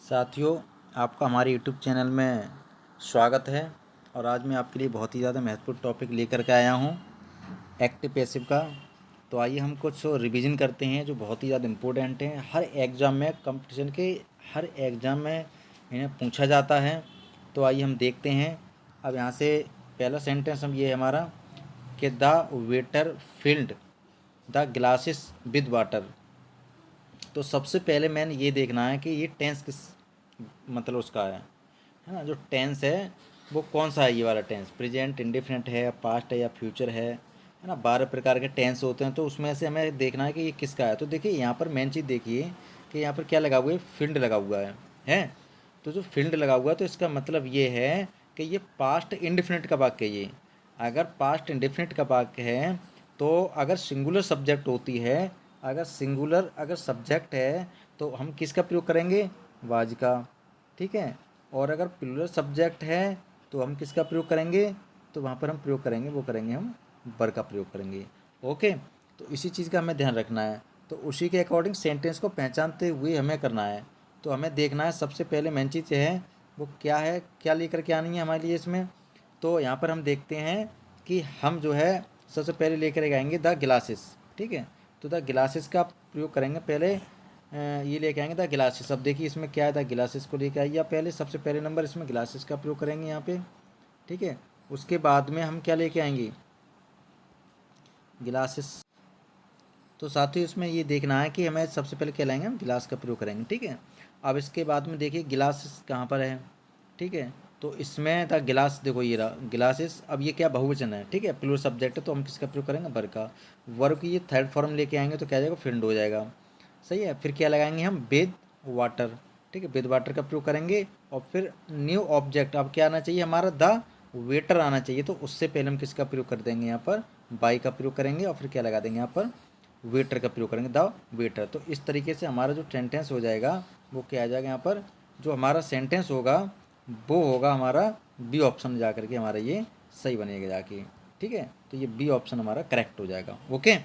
साथियों, आपका हमारे यूट्यूब चैनल में स्वागत है। और आज मैं आपके लिए बहुत ही ज़्यादा महत्वपूर्ण टॉपिक लेकर के आया हूँ, एक्टिव पैसिव का। तो आइए हम कुछ रिवीजन करते हैं जो बहुत ही ज़्यादा इम्पोर्टेंट हैं। हर एग्ज़ाम में, कंपटीशन के हर एग्ज़ाम में इन्हें पूछा जाता है। तो आइए हम देखते हैं। अब यहाँ से पहला सेंटेंस हम ये है हमारा कि the waiter filled the glasses with water. तो सबसे पहले मैंने ये देखना है कि ये टेंस किस मतलब उसका है ना। जो टेंस है वो कौन सा है, ये वाला टेंस प्रेजेंट इंडेफिनिट है या पास्ट है या फ्यूचर है ना। 12 प्रकार के टेंस होते हैं, तो उसमें से हमें देखना है कि ये किसका है। तो देखिए यहाँ पर मेन चीज़ देखिए कि यहाँ पर क्या लगा हुआ है, फील्ड लगा हुआ है। तो जो फील्ड लगा हुआ है तो इसका मतलब ये है कि ये पास्ट इंडेफिनिट का वाक्य है। ये अगर पास्ट इंडेफिनिट का वाक्य है तो अगर सिंगुलर सब्जेक्ट होती है, अगर सब्जेक्ट है तो हम किसका प्रयोग करेंगे, वाज का। ठीक है। और अगर प्लूरल सब्जेक्ट है तो हम किसका प्रयोग करेंगे, तो वहाँ पर हम प्रयोग करेंगे, वो करेंगे हम वर का प्रयोग करेंगे। ओके। तो इसी चीज़ का हमें ध्यान रखना है। तो उसी के अकॉर्डिंग सेंटेंस को पहचानते हुए हमें करना है। तो हमें देखना है सबसे पहले मेन चीज़ है वो क्या है, क्या लेकर के आनी है हमारे लिए इसमें। तो यहाँ पर हम देखते हैं कि हम जो है सबसे पहले लेकर आएंगे द ग्लासेस। ठीक है। तो द ग्लासेस का प्रयोग करेंगे पहले। ये लेके आएंगे द ग्लासेस। अब देखिए इसमें क्या है, द ग्लासेस को लेके आइए आप पहले। सबसे पहले नंबर इसमें ग्लासेस का प्रयोग करेंगे यहाँ पे। ठीक है। उसके बाद में हम क्या लेके आएंगे, ग्लासेस। तो साथ ही उसमें ये देखना है कि हमें सबसे पहले क्या लाएंगे, हम गिलास का प्रयोग करेंगे। ठीक है। अब इसके बाद में देखिए गिलास कहाँ पर है। ठीक है। तो इसमें द गिलास, देखो ये रहा गिलासेस। अब ये क्या बहुवचन है, ठीक है, प्लूरल सब्जेक्ट है, तो हम किसका प्रयोग करेंगे, वर का। वर्ब की ये थर्ड फॉर्म लेके आएंगे तो क्या जाएगा, फिल्ड हो जाएगा। सही है। फिर क्या लगाएंगे हम, विद वाटर। ठीक है, विद वाटर का प्रयोग करेंगे। और फिर न्यू ऑब्जेक्ट, अब क्या आना चाहिए हमारा, द वेटर आना चाहिए। तो उससे पहले हम किसका प्रयोग कर देंगे, यहाँ पर बाई का प्रयोग करेंगे। और फिर क्या लगा देंगे यहाँ पर, वेटर का प्रयोग करेंगे, द वेटर। तो इस तरीके से हमारा जो सेंटेंस हो जाएगा वो क्या आ जाएगा, यहाँ पर जो हमारा सेंटेंस होगा वो होगा हमारा बी ऑप्शन जा करके हमारा ये सही बनेगा जाके। ठीक है। तो ये बी ऑप्शन हमारा करेक्ट हो जाएगा। ओके।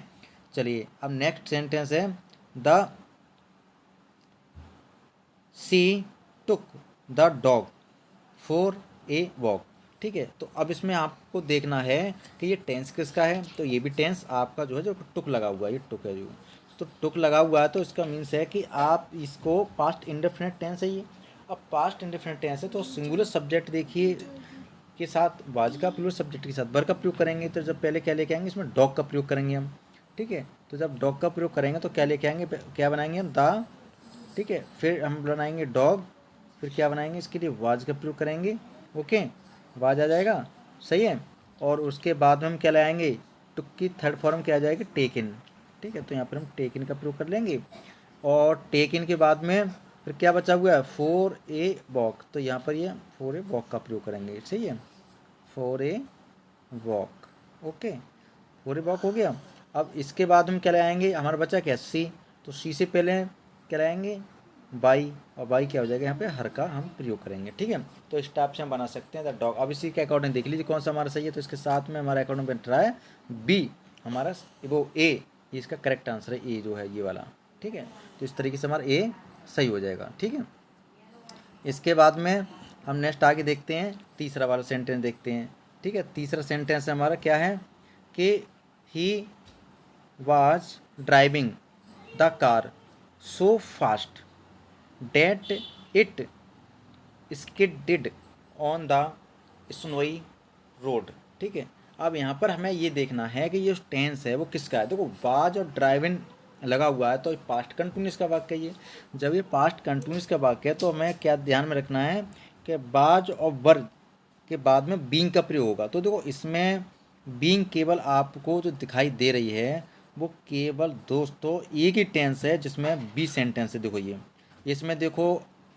चलिए अब नेक्स्ट सेंटेंस है, the she took the dog for a walk. ठीक है। तो अब इसमें आपको देखना है कि ये टेंस किसका है। तो ये भी टेंस आपका जो है, जो टुक लगा हुआ है, ये टुक है जो। तो टुक लगा हुआ है तो इसका मीन्स है कि आप इसको पास्ट इंडेफिनिट टेंस है ये। अब पास्ट इंडेफिनिट टेंस है तो सिंगुलर सब्जेक्ट देखिए के साथ वाज का, प्लूरल सब्जेक्ट के साथ वर का प्रयोग करेंगे। तो जब पहले क्या लेके आएंगे, इसमें डॉग का प्रयोग करेंगे हम। ठीक है। तो जब डॉग का प्रयोग करेंगे तो क्या लेके आएंगे, क्या बनाएंगे हम, द। ठीक है। फिर हम बनाएंगे डॉग। फिर क्या बनाएंगे, इसके लिए वाज का प्रयोग करेंगे। ओके। वाज आ जाएगा। सही है। और उसके बाद में हम क्या लाएंगे, टुक की थर्ड फॉर्म क्या आ जाएगी, टेक इन। ठीक है। तो यहाँ पर हम टेक इन का प्रयोग कर लेंगे। और टेक इन के बाद में फिर क्या बचा हुआ है, फोर ए वॉक। तो यहाँ पर ये फोर ए वॉक का प्रयोग करेंगे। सही है, four a walk. Okay. Four a walk हो गया। अब इसके बाद हम क्या लाएंगे, हमारा बचा क्या, सी। तो सी से पहले क्या लाएंगे, बाई। और बाई क्या हो जाएगा, यहाँ पे हर का हम प्रयोग करेंगे। ठीक है। तो इस टाइप से हम बना सकते हैं द डॉग। अब इसी के अकॉर्डिंग देख लीजिए कौन सा हमारा सही है। तो इसके साथ में हमारा अकॉर्डिंग बन रहा है बी हमारा, वो ए, ये इसका करेक्ट आंसर है, ए जो है ये वाला। ठीक है। तो इस तरीके से हमारा ए सही हो जाएगा। ठीक है। इसके बाद में हम नेक्स्ट आगे देखते हैं, तीसरा वाला सेंटेंस देखते हैं। ठीक है। तीसरा सेंटेंस हमारा क्या है कि he was driving the car so fast that it skidded on the snowy road. ठीक है। अब यहाँ पर हमें ये देखना है कि ये टेंस है वो किसका है। देखो वाज और ड्राइविंग लगा हुआ है तो पास्ट कंटिन्यूस का वाक्य है ये। जब ये पास्ट कंटिन्यूस का वाक्य है तो हमें क्या ध्यान में रखना है कि बाज और वर्ग के बाद में बीइंग का प्रयोग होगा। तो देखो इसमें बीइंग केवल आपको जो दिखाई दे रही है वो केवल दोस्तों एक ही टेंस है जिसमें बी सेंटेंस है। देखो ये इसमें देखो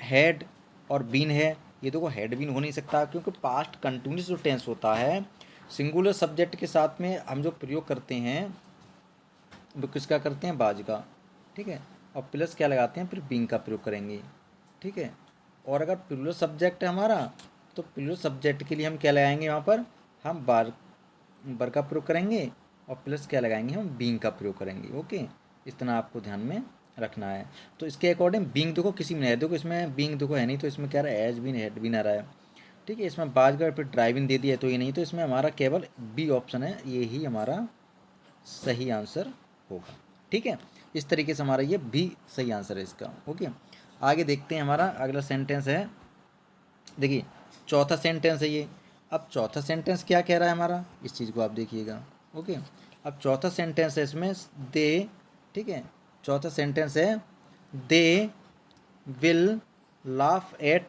हैड और बीन है। ये देखो हैड बीन हो नहीं सकता क्योंकि पास्ट कंटिन्यूस जो टेंस होता है सिंगुलर सब्जेक्ट के साथ में हम जो प्रयोग करते हैं वो किसका करते हैं, बाज का। ठीक है। और प्लस क्या लगाते हैं, फिर बीइंग का प्रयोग करेंगे। ठीक है। और अगर प्लूरल सब्जेक्ट है हमारा तो प्लूरल सब्जेक्ट के लिए हम क्या लगाएंगे, वहाँ पर हम बर का प्रयोग करेंगे। और प्लस क्या लगाएंगे, हम बीइंग का प्रयोग करेंगे। ओके। इतना आपको ध्यान में रखना है। तो इसके अकॉर्डिंग बीइंग देखो किसी में नहीं है, देखो इसमें बीइंग देखो है नहीं, तो इसमें क्या रहा है, एज बीन हैड बीन आ रहा है, ठीक है। इसमें बाजगर फिर ड्राइविंग दे दिया है, तो ये नहीं, तो इसमें हमारा केवल बी ऑप्शन है, ये ही हमारा सही आंसर होगा, ठीक है। इस तरीके से हमारा ये भी सही आंसर है इसका। ओके, आगे देखते हैं, हमारा अगला सेंटेंस है, देखिए चौथा सेंटेंस है ये। अब चौथा सेंटेंस क्या कह रहा है हमारा, इस चीज़ को आप देखिएगा। ओके, अब चौथा सेंटेंस है इसमें दे, ठीक है, चौथा सेंटेंस है they will laugh at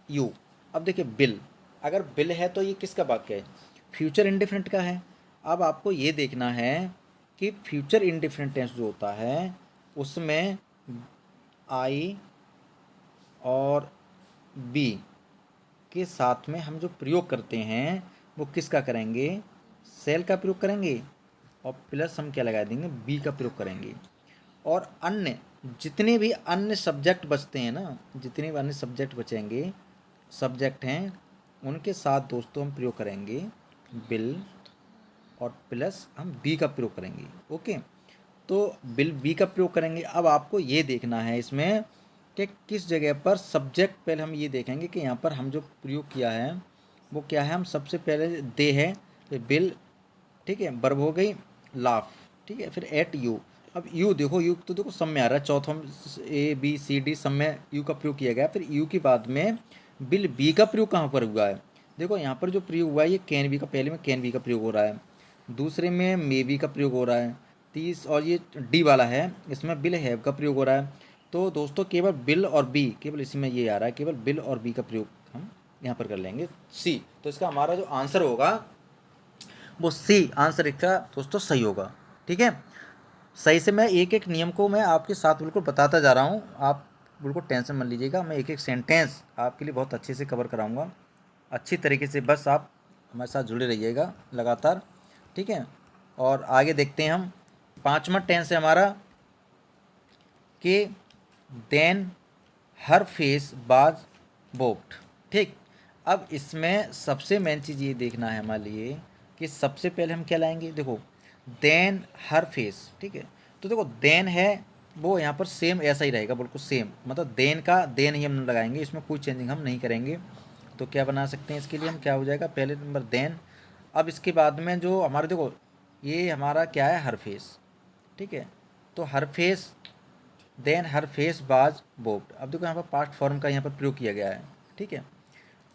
you. अब देखिए बिल, अगर बिल है तो ये किसका वाक्य है, फ्यूचर इंडिफरेंट का है। अब आपको ये देखना है कि फ्यूचर इंडिफरेंट टेंस जो होता है उसमें आई और बी के साथ में हम जो प्रयोग करते हैं वो किसका करेंगे, सेल का प्रयोग करेंगे, और प्लस हम क्या लगा देंगे, बी का प्रयोग करेंगे। और अन्य जितने भी अन्य सब्जेक्ट बचते हैं ना, जितने भी अन्य सब्जेक्ट बचेंगे, सब्जेक्ट हैं, उनके साथ दोस्तों हम प्रयोग करेंगे बिल, और प्लस हम बी का प्रयोग करेंगे। ओके, तो बिल बी का प्रयोग करेंगे। अब आपको ये देखना है इसमें कि किस जगह पर सब्जेक्ट, पहले हम ये देखेंगे कि यहाँ पर हम जो प्रयोग किया है वो क्या है। हम सबसे पहले दे है, फिर बिल, ठीक है, वर्ब हो गई लाफ, ठीक है, फिर एट यू। अब यू देखो, यू तो देखो सब में आ रहा है, चौथा ए बी सी डी सब में यू का प्रयोग किया गया। फिर यू के बाद में बिल बी का प्रयोग कहाँ पर हुआ है, देखो यहाँ पर जो प्रयोग हुआ है ये कैन बी का, पहले में कैन बी का प्रयोग हो रहा है, दूसरे में मे बी का प्रयोग हो रहा है, और ये डी वाला है इसमें बिल हैव का प्रयोग हो रहा है। तो दोस्तों केवल बिल और बी, केवल इसी में ये आ रहा है, केवल बिल और बी का प्रयोग हम यहाँ पर कर लेंगे सी। तो इसका हमारा जो आंसर होगा वो सी आंसर इसका दोस्तों सही होगा, ठीक है। सही से मैं एक एक नियम को मैं आपके साथ बिल्कुल बताता जा रहा हूँ, आप बिल्कुल टेंशन मत लीजिएगा, मैं एक एक सेंटेंस आपके लिए बहुत अच्छे से कवर कराऊंगा, अच्छी तरीके से, बस आप हमारे साथ जुड़े रहिएगा लगातार, ठीक है। और आगे देखते हैं हम, पांचवा टेंस है हमारा कि देन हर फेस बाज बोक्ड, ठीक। अब इसमें सबसे मेन चीज़ ये देखना है हमारे लिए कि सबसे पहले हम क्या लाएंगे, देखो देन हर फेस, ठीक है। तो देखो देन है वो यहाँ पर सेम ऐसा ही रहेगा, बिल्कुल सेम, मतलब देन का देन ही हम लगाएंगे, इसमें कोई चेंजिंग हम नहीं करेंगे। तो क्या बना सकते हैं इसके लिए हम, क्या हो जाएगा, पहले नंबर देन। अब इसके बाद में जो हमारे देखो ये हमारा क्या है, हर फेस, ठीक है। तो हर फेस, देन हर फेस बाज बोक्ड। अब देखो यहाँ पर पास्ट फॉर्म का यहाँ पर प्रयोग किया गया है, ठीक है।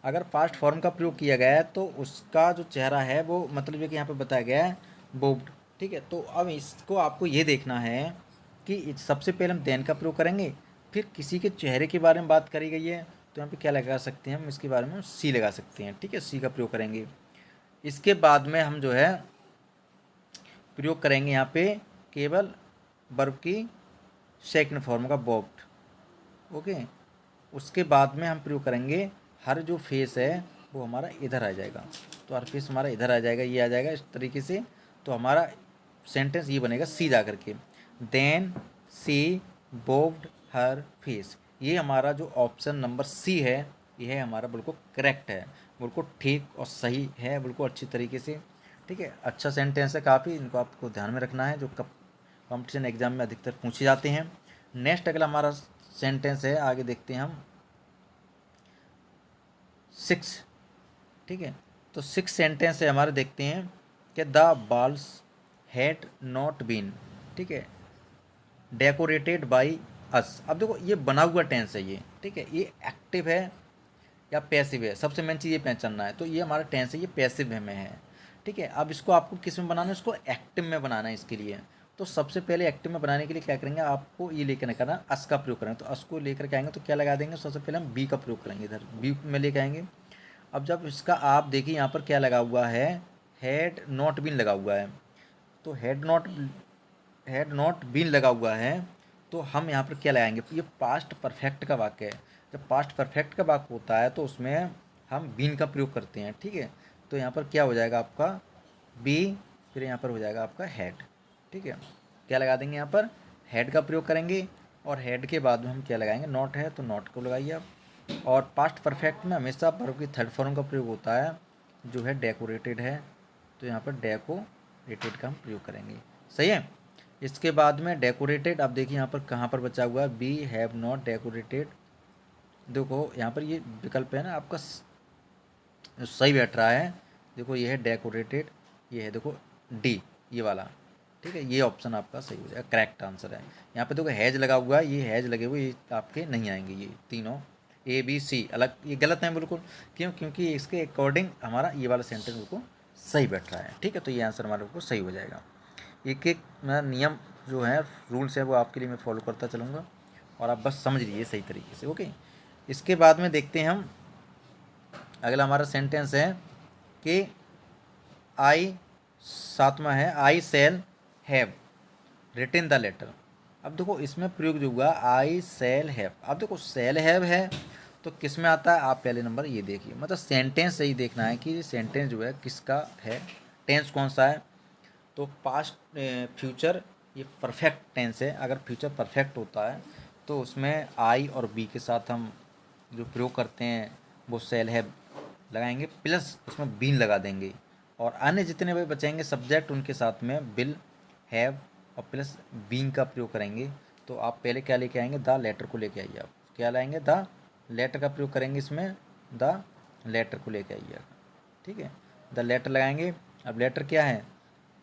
अगर पास्ट फॉर्म का प्रयोग किया गया है तो उसका जो चेहरा है वो मतलब है कि यहाँ पर बताया गया है बोक्ड, ठीक है। तो अब इसको आपको ये देखना है कि सबसे पहले हम देन का प्रयोग करेंगे, फिर किसी के चेहरे के बारे में बात करी गई है तो यहाँ पे क्या लगा सकते हैं हम, इसके बारे में सी लगा सकते हैं, ठीक है, सी का प्रयोग करेंगे। इसके बाद में हम जो है प्रयोग करेंगे यहाँ पे केवल वर्ब की सेकंड फॉर्म का बोक्ड, ओके। उसके बाद में हम प्रयोग करेंगे हर जो फेस है वो हमारा इधर आ जाएगा, तो हर फेस हमारा इधर आ जाएगा, ये आ जाएगा इस तरीके से। तो हमारा सेंटेंस ये बनेगा सी जा करके, देन सी बोक्ड हर फेस। ये हमारा जो ऑप्शन नंबर सी है ये है हमारा बिल्कुल करेक्ट है, बिल्कुल ठीक और सही है, बिल्कुल अच्छी तरीके से, ठीक है। अच्छा सेंटेंस है काफ़ी, इनको आपको ध्यान में रखना है, जो कंपटीशन एग्जाम में अधिकतर पूछे जाते हैं। नेक्स्ट अगला हमारा सेंटेंस है, आगे देखते हैं हम 6, ठीक है। तो 6 सेंटेंस है हमारे, देखते हैं कि the balls had not been, ठीक है, डेकोरेटेड बाई अस। अब देखो ये बना हुआ टेंस है ये, ठीक है, ये एक्टिव है या पैसिव है, सबसे मेन चीज़ ये पहचानना है। तो ये हमारा टेंस है, ये पैसिव में है, ठीक है। अब इसको आपको किस में बनाना है, इसको एक्टिव में बनाना है इसके लिए। तो सबसे पहले एक्टिव में बनाने के लिए क्या करेंगे, आपको ये लेकर करना अस का प्रयोग करेंगे। तो अस को लेकर के आएंगे तो क्या लगा देंगे, सबसे पहले हम बी का प्रयोग करेंगे, इधर बी में लेके आएंगे। अब जब इसका आप देखिए यहाँ पर क्या लगा हुआ है, हैड नॉट बीन लगा हुआ है। तो हैड नॉट बीन लगा हुआ है, तो हम यहाँ पर क्या लगाएंगे, ये पास्ट परफेक्ट का वाक्य है। जब पास्ट परफेक्ट का वाक्य होता है तो उसमें हम बीन का प्रयोग करते हैं, ठीक है। तो यहाँ पर क्या हो जाएगा आपका बी, फिर यहाँ पर हो जाएगा आपका हैड, ठीक है। क्या लगा देंगे यहाँ पर, हैड का प्रयोग करेंगे, और हैड के बाद में हम क्या लगाएंगे, नॉट है तो नॉट को लगाइए आप। और पास्ट परफेक्ट में हमेशा वर्ब की थर्ड फॉर्म का प्रयोग होता है जो है डेकोरेटेड है, तो यहाँ पर डेकोरेटेड का हम प्रयोग करेंगे, सही है। इसके बाद में डेकोरेटेड, अब देखिए यहाँ पर कहाँ पर बचा हुआ है, बी हैव नॉट डेकोरेटेड। देखो यहाँ पर ये विकल्प है ना आपका सही बैठ रहा है। देखो ये है डेकोरेटेड, ये है देखो डी, ये वाला, ठीक है, ये ऑप्शन आपका सही हो जाएगा, करेक्ट आंसर है। यहाँ पे देखो हैज लगा हुआ है, ये हैज लगे हुए, ये आपके नहीं आएंगे, ये तीनों ए बी सी अलग, ये गलत है बिल्कुल। क्यों? क्योंकि इसके अकॉर्डिंग हमारा ये वाला सेंटेंस बिल्कुल सही बैठ रहा है, ठीक है। तो ये आंसर हमारे को सही हो जाएगा। एक एक मेरा नियम जो है, रूल्स है, वो आपके लिए मैं फॉलो करता चलूँगा और आप बस समझ लीजिए सही तरीके से, ओके। इसके बाद में देखते हैं हम अगला हमारा सेंटेंस है कि आई, सातवां है, I shall have written the letter. अब देखो इसमें प्रयोग जो हुआ आई सेल हैव, अब देखो सेल हैव है तो किस में आता है, आप पहले नंबर ये देखिए, मतलब सेंटेंस से ही देखना है कि सेंटेंस जो है किसका है, टेंस कौन सा है। तो पास्ट, फ्यूचर, ये परफेक्ट टेंस है। अगर फ्यूचर परफेक्ट होता है तो उसमें आई और बी के साथ हम जो प्रयोग करते हैं वो सेल हैव लगाएंगे, प्लस उसमें बीन लगा देंगे, और अन्य जितने भी बचेंगे सब्जेक्ट उनके साथ में विल, हैव और प्लस बीइंग का प्रयोग करेंगे। तो आप पहले क्या लेके आएंगे, द लेटर को लेके आइए। आप क्या लाएंगे, द लेटर का प्रयोग करेंगे इसमें, द लेटर को लेके आइए, ठीक है। द लेटर लगाएंगे। अब लेटर क्या है,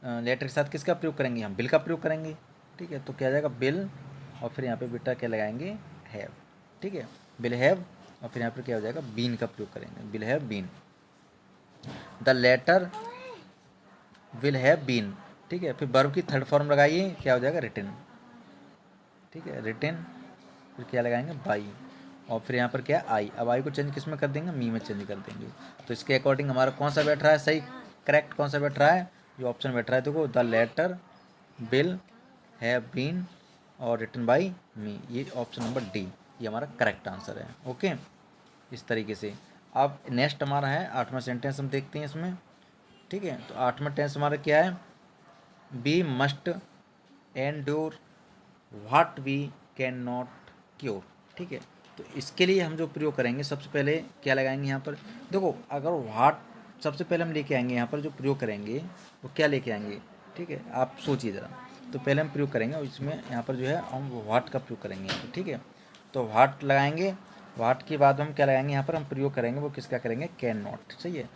लेटर के साथ किसका प्रयोग करेंगे, हम बिल का प्रयोग करेंगे, ठीक है। तो क्या आ जाएगा, बिल, और फिर यहाँ पे बेटा क्या लगाएंगे, हैव, ठीक है, बिल हैव, और फिर यहाँ पर क्या हो जाएगा, बीन का प्रयोग करेंगे, will have been, the letter will have been, ठीक है। फिर वर्ब की थर्ड फॉर्म लगाइए, क्या हो जाएगा, रिटन, ठीक है, रिटन। फिर क्या लगाएंगे, बाई, और फिर यहाँ पर क्या, आई। अब आई को चेंज किस में कर देंगे, मी में चेंज कर देंगे। तो इसके अकॉर्डिंग हमारा कौन सा बैठ रहा है सही, करेक्ट कौन सा बैठ रहा है, जो ऑप्शन बैठ रहा है देखो, the letter will have been और रिटन बाई मी, ये ऑप्शन नंबर डी, ये हमारा करेक्ट आंसर है, ओके। इस तरीके से अब नेक्स्ट हमारा है आठवां सेंटेंस, हम देखते हैं इसमें, ठीक है। तो आठवां टेंस हमारा क्या है, we must endure what we can not cure, ठीक है। तो इसके लिए हम जो प्रयोग करेंगे, सबसे पहले क्या लगाएंगे यहाँ पर, देखो अगर व्हाट सबसे पहले हम लेके आएंगे, यहाँ पर जो प्रयोग करेंगे वो क्या लेके आएंगे, ठीक है, आप सोचिए ज़रा। तो पहले हम प्रयोग करेंगे और इसमें यहाँ पर जो है हम व्हाट का प्रयोग करेंगे, ठीक है। तो व्हाट लगाएंगे, व्हाट के बाद हम क्या लगाएंगे, यहाँ पर हम प्रयोग करेंगे वो किसका करेंगे, कैन नॉट, सही है,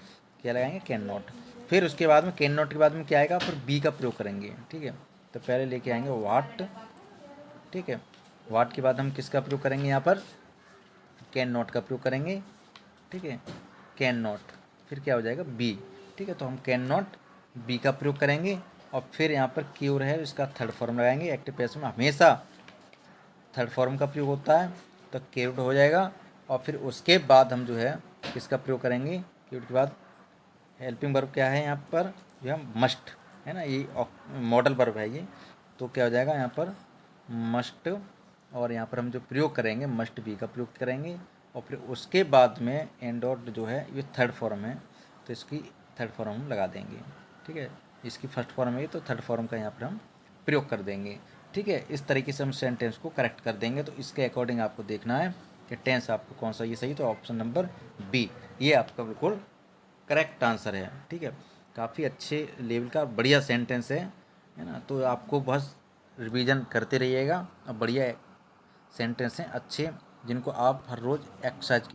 क्या लगाएंगे, कैन नॉट। फिर उसके बाद में कैन नॉट के बाद में क्या आएगा, फिर बी का प्रयोग करेंगे, ठीक है। तो पहले लेके आएंगे व्हाट, ठीक है, व्हाट के बाद हम किसका प्रयोग करेंगे, यहाँ पर कैन नॉट का प्रयोग करेंगे, ठीक है, कैन नॉट, फिर क्या हो जाएगा, बी, ठीक है। तो हम कैन नॉट बी का प्रयोग करेंगे, और फिर यहाँ पर क्योर है इसका थर्ड फॉर्म लगाएंगे। एक्टिव पैसिव में हमेशा थर्ड फॉर्म का प्रयोग होता है, तो क्योर्ड हो जाएगा। और फिर उसके बाद हम जो है किसका प्रयोग करेंगे, क्योर्ड के बाद हेल्पिंग वर्ब क्या है यहाँ पर, जो है मस्ट है ना, ये मॉडल वर्ब है ये। तो क्या हो जाएगा यहाँ पर मस्ट, और यहाँ पर हम जो प्रयोग करेंगे मस्ट बी का प्रयोग करेंगे, और फिर उसके बाद में एंड डॉट जो है ये थर्ड फॉर्म है, तो इसकी थर्ड फॉर्म हम लगा देंगे, ठीक है। इसकी फर्स्ट फॉर्म है तो थर्ड फॉर्म का यहाँ पर हम प्रयोग कर देंगे, ठीक है। इस तरीके से हम सेंटेंस को करेक्ट कर देंगे। तो इसके अकॉर्डिंग आपको देखना है कि टेंस आपको कौन सा ये सही, तो ऑप्शन नंबर बी ये आपका बिल्कुल करेक्ट आंसर है, ठीक है। काफ़ी अच्छे लेवल का बढ़िया सेंटेंस है ना। तो आपको बस रिवीजन करते रहिएगा, और बढ़िया सेंटेंस हैं अच्छे, जिनको आप हर रोज़ एक्सरसाइज